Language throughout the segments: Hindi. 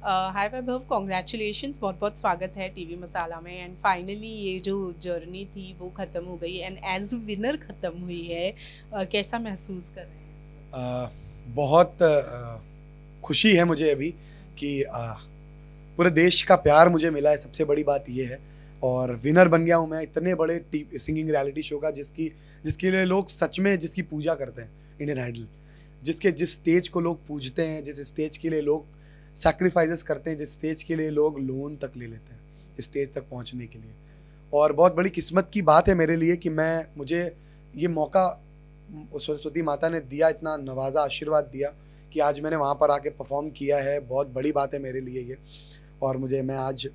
हाय वैभव, कॉन्ग्रेचुलेशंस, बहुत बहुत स्वागत है टीवी मसाला में। एंड फाइनली ये जो जर्नी थी वो ख़त्म हो गई एंड एज विनर ख़त्म हुई है। कैसा महसूस कर रहे हैं? बहुत खुशी है मुझे अभी कि पूरे देश का प्यार मुझे मिला है, सबसे बड़ी बात ये है। और विनर बन गया हूँ मैं इतने बड़े सिंगिंग रियलिटी शो का, जिसके लिए लोग सच में जिसकी पूजा करते हैं, इंडियन आइडल। जिस स्टेज को लोग पूजते हैं, जिस स्टेज के लिए लोग सैक्रिफाइसेस करते हैं, जिस स्टेज के लिए लोग लोन तक ले लेते हैं इस स्टेज तक पहुंचने के लिए। और बहुत बड़ी किस्मत की बात है मेरे लिए कि मुझे ये मौका सरस्वती माता ने दिया, इतना नवाजा, आशीर्वाद दिया कि आज मैंने वहाँ पर आके परफॉर्म किया है। बहुत बड़ी बात है मेरे लिए ये। और मैं आज,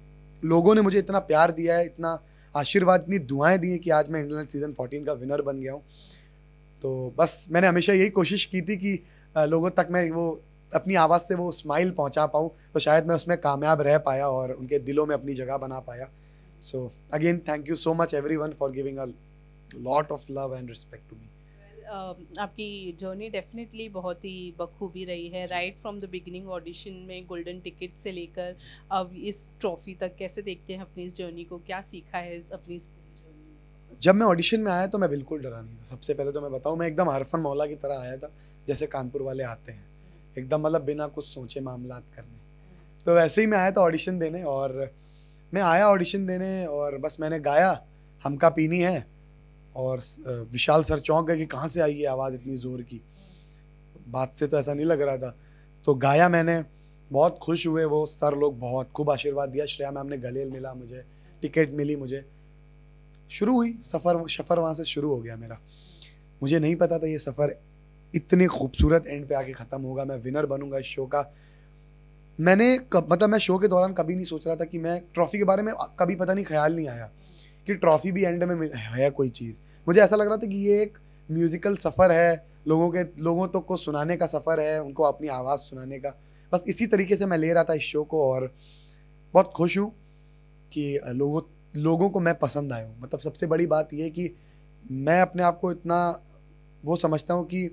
लोगों ने मुझे इतना प्यार दिया है, इतना आशीर्वाद, इतनी दुआएं दी हैं कि आज मैं इंडियन सीजन 14 का विनर बन गया हूँ। तो बस मैंने हमेशा यही कोशिश की थी कि लोगों तक मैं वो अपनी आवाज़ से वो स्माइल पहुँचा पाऊँ, तो शायद मैं उसमें कामयाब रह पाया और उनके दिलों में अपनी जगह बना पाया। So again thank you so much everyone for giving a lot of love and respect to me. आपकी जर्नी डेफिनेटली बहुत ही बखूबी रही है, right from the beginning audition में गोल्डन टिकट से लेकर अब इस ट्रॉफी तक। कैसे देखते हैं अपनी इस जर्नी को, क्या सीखा है अपनी इस जर्नी में? जब मैं ऑडिशन में आया तो मैं बिल्कुल डरा नहीं था। सबसे पहले तो मैं बताऊं, मैं एकदम हरफन मौला की तरह आया था, जैसे कानपुर वाले आते हैं, एकदम मतलब बिना कुछ सोचे मामलात करने। तो वैसे ही मैं आया था ऑडिशन देने, और मैं आया ऑडिशन देने और बस मैंने गाया हमका पीनी है, और विशाल सर चौंक गए कि कहाँ से आई ये आवाज़ इतनी ज़ोर की। बात से तो ऐसा नहीं लग रहा था। तो गाया मैंने, बहुत खुश हुए वो सर लोग, बहुत खूब आशीर्वाद दिया। श्रेया मैम ने गले मिला मुझे, टिकट मिली मुझे, शुरू हुई सफ़र वहाँ से शुरू हो गया मेरा। मुझे नहीं पता था ये सफ़र इतने खूबसूरत एंड पे आके ख़त्म होगा, मैं विनर बनूंगा इस शो का। मैं शो के दौरान कभी नहीं सोच रहा था कि मैं ट्रॉफी के बारे में, कभी पता नहीं, ख्याल नहीं आया कि ट्रॉफी भी एंड में है कोई चीज़। मुझे ऐसा लग रहा था कि ये एक म्यूज़िकल सफ़र है, लोगों तक को सुनाने का सफ़र है, उनको अपनी आवाज़ सुनाने का। बस इसी तरीके से मैं ले रहा था इस शो को, और बहुत खुश हूँ कि लोगों को मैं पसंद आया हूँ। मतलब सबसे बड़ी बात ये कि मैं अपने आप को इतना वो समझता हूँ कि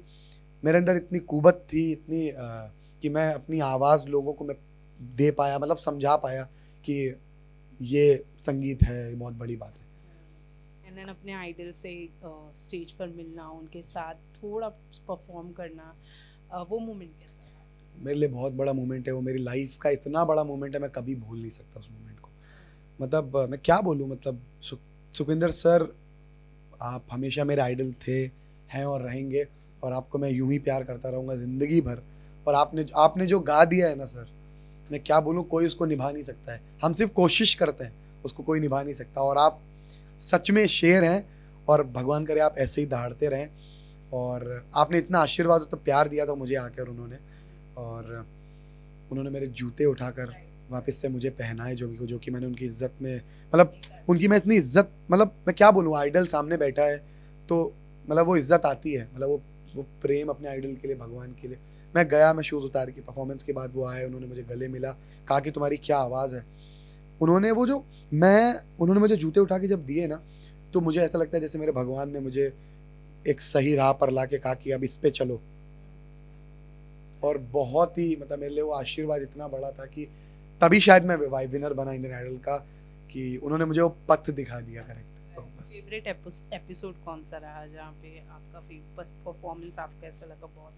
मेरे अंदर इतनी कुव्वत थी, कि मैं अपनी आवाज़ लोगों को मैं दे पाया, मतलब समझा पाया कि ये संगीत है, ये बहुत बड़ी बात है। एंड देन अपने आइडल से स्टेज पर मिलना, उनके साथ थोड़ा परफॉर्म करना, वो मोमेंट कैसा था? मेरे लिए बहुत बड़ा मोमेंट है वो, मेरी लाइफ का इतना बड़ा मोमेंट है, मैं कभी भूल नहीं सकता उस मोमेंट को। मतलब मैं क्या बोलूँ, मतलब सुखविंदर सर, आप हमेशा मेरे आइडल थे, हैं और रहेंगे, और आपको मैं यूं ही प्यार करता रहूँगा ज़िंदगी भर। और आपने जो गा दिया है ना सर, मैं क्या बोलूँ, कोई उसको निभा नहीं सकता है। हम सिर्फ कोशिश करते हैं, उसको कोई निभा नहीं सकता। और आप सच में शेर हैं, और भगवान करे आप ऐसे ही दहाड़ते रहें। और आपने इतना आशीर्वाद तो प्यार दिया था मुझे आकर उन्होंने मेरे जूते उठाकर वापस से मुझे पहनाए, जो कि मैंने उनकी इज्जत में, मतलब उनकी मैं इतनी इज्जत, मतलब मैं क्या बोलूँ, आइडल सामने बैठा है तो मतलब वो इज्जत आती है, मतलब वो प्रेम अपने आइडल के लिए, भगवान के लिए। मैं गया, मैं शूज़ उतार के, परफॉर्मेंस के बाद वो आए, उन्होंने मुझे गले मिला, कहा कि तुम्हारी क्या आवाज़ है। उन्होंने मुझे जूते उठा के जब दिए ना, तो मुझे ऐसा लगता है जैसे मेरे भगवान ने मुझे एक सही राह पर ला के कहा कि अब इस पे चलो। और बहुत ही, मतलब मेरे लिए वो आशीर्वाद इतना बड़ा था कि तभी शायद मैं विनर बना इंडियन आइडल का, कि उन्होंने मुझे वो पथ दिखा दिया। करेक्ट। तो बस फेवरेट एपिसोड कौन सा रहा जहाँ पे आपका परफॉर्मेंस आपको कैसा लगा? बहुत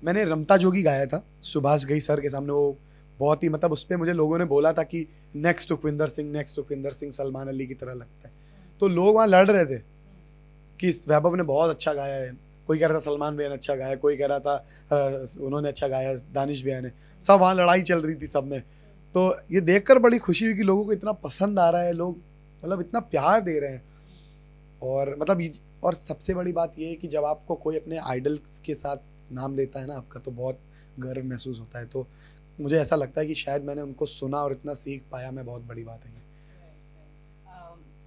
मैंने रमता जोगी गाया था सुभाष घई सर के सामने, वो बहुत ही, मतलब उस पर मुझे लोगों ने बोला था कि नेक्स्ट सुखविंदर सिंह सलमान अली की तरह लगता है। तो लोग वहाँ लड़ रहे थे कि वैभव ने बहुत अच्छा गाया है, कोई कह रहा था सलमान भैया ने अच्छा गाया, कोई कह रहा था उन्होंने अच्छा गाया, दानिश भैया ने, सब वहाँ लड़ाई चल रही थी सब में। तो ये देखकर बड़ी खुशी हुई कि लोगों को इतना पसंद आ रहा है, लोग मतलब इतना प्यार दे रहे हैं। और सबसे बड़ी बात ये है कि जब आपको कोई अपने आइडल के साथ नाम लेता है ना आपका, तो बहुत गर्व महसूस होता है। तो मुझे ऐसा लगता है कि शायद मैंने उनको सुना और इतना सीख पाया, मैं बहुत बड़ी बात है।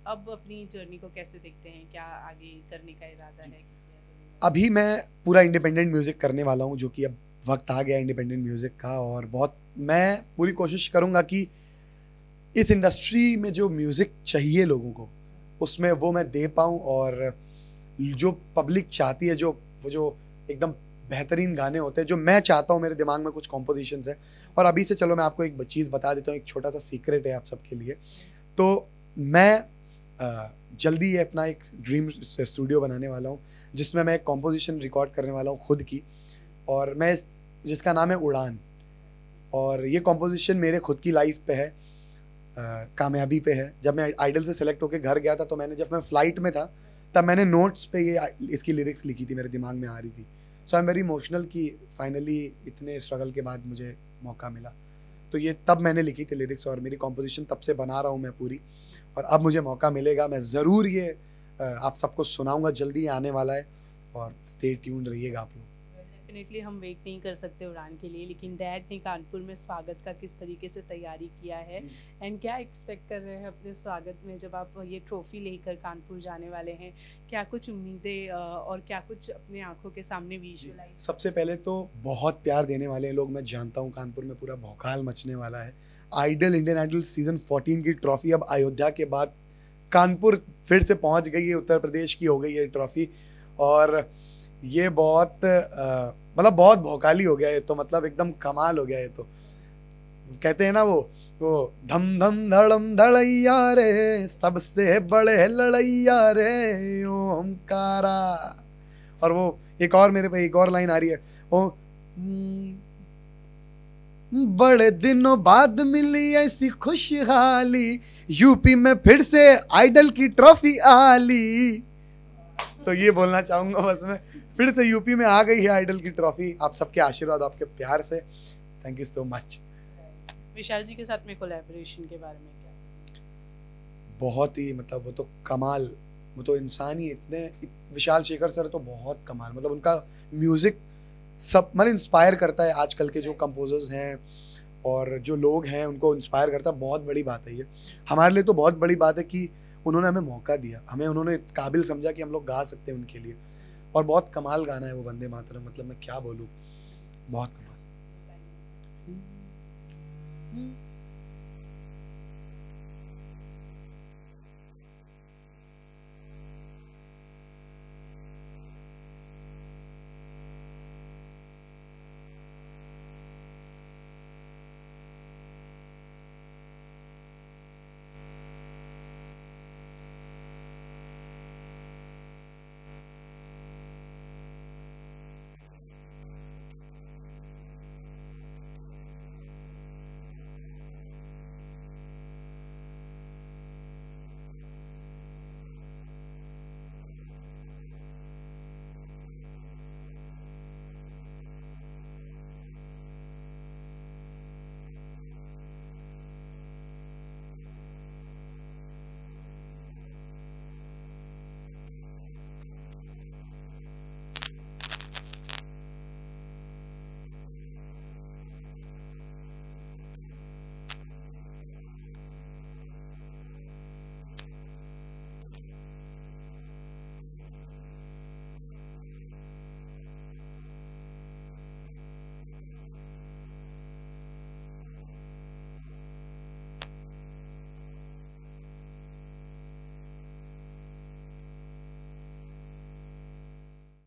अब अपनी जर्नी को कैसे देखते हैं? क्या आगे करने का इरादा है? अभी मैं पूरा इंडिपेंडेंट म्यूज़िक करने वाला हूँ, जो कि अब वक्त आ गया इंडिपेंडेंट म्यूज़िक का। और मैं पूरी कोशिश करूँगा कि इस इंडस्ट्री में जो म्यूज़िक चाहिए लोगों को, उसमें वो मैं दे पाऊँ। और जो पब्लिक चाहती है, वो जो एकदम बेहतरीन गाने होते हैं जो मैं चाहता हूँ। मेरे दिमाग में कुछ कॉम्पोजिशंस है। और अभी से चलो मैं आपको एक चीज़ बता देता हूँ, एक छोटा सा सीक्रेट है आप सबके लिए। तो मैं जल्दी अपना एक ड्रीम स्टूडियो बनाने वाला हूँ जिसमें मैं एक कॉम्पोजिशन रिकॉर्ड करने वाला हूँ खुद की, और मैं जिसका नाम है उड़ान। और ये कॉम्पोजिशन मेरे खुद की लाइफ पे है, कामयाबी पे है। जब मैं आइडल से सेलेक्ट होकर घर गया था तो जब मैं फ्लाइट में था तब मैंने नोट्स पे इसकी लिरिक्स लिखी थी, मेरे दिमाग में आ रही थी। सो आई एम वेरी इमोशनल कि फाइनली इतने स्ट्रगल के बाद मुझे मौका मिला। तो ये तब मैंने लिखी थी लिरिक्स, और मेरी कॉम्पोजिशन तब से बना रहा हूँ मैं पूरी। और अब मुझे मौका मिलेगा, मैं ज़रूर ये आप सबको सुनाऊंगा, जल्दी आने वाला है, और स्टे ट्यून्ड रहिएगा आप लोग। डेफिनेटली हम वेट नहीं कर सकते उड़ान के लिए, लेकिन डैड ने कानपुर में स्वागत का किस तरीके से तैयारी किया है एंड क्या एक्सपेक्ट कर रहे हैं अपने स्वागत में जब आप ये ट्रॉफी लेकर कानपुर जाने वाले हैं? क्या कुछ उम्मीदें और क्या कुछ अपने आंखों के सामने विजुअलाइज? सबसे पहले तो बहुत प्यार देने वाले हैं लोग, मैं जानता हूँ कानपुर में पूरा भौकाल मचने वाला है। आइडल, इंडियन आइडल सीजन 14 की ट्रॉफी अब अयोध्या के बाद कानपुर फिर से पहुँच गई है, उत्तर प्रदेश की हो गई है ट्रॉफी। और ये बहुत मतलब बहुत भौकाली हो गया है, तो मतलब एकदम कमाल हो गया है। तो कहते हैं ना वो धम धम धड़म धड़ैया रे, सबसे बड़े लड़ैया रे ओमकारा। और वो एक और मेरे पे एक और लाइन आ रही है, वो बड़े दिनों बाद मिली ऐसी खुशहाली, यूपी में फिर से आइडल की ट्रॉफी आली। तो ये बोलना चाहूंगा बस मैं, फिर से यूपी में आ गई है आइडल की ट्रॉफी, आप सबके आशीर्वाद, आपके प्यार से। Thank you so much. Vishal ji के साथ में कोलैबोरेशन के बारे में क्या? बहुत ही मतलब वो तो कमाल, वो तो इंसान ही इतने, विशाल शेखर सर तो बहुत कमाल, मतलब उनका म्यूजिक सब मतलब इंस्पायर करता है। आजकल के जो कंपोजर्स हैं और जो लोग हैं उनको इंस्पायर करता है, बहुत बड़ी बात है ये। हमारे लिए तो बहुत बड़ी बात है कि उन्होंने हमें मौका दिया, हमें उन्होंने काबिल समझा कि हम लोग गा सकते हैं उनके लिए। और बहुत कमाल गाना है वो वंदे मातरम, मतलब मैं क्या बोलूँ, बहुत कमाल।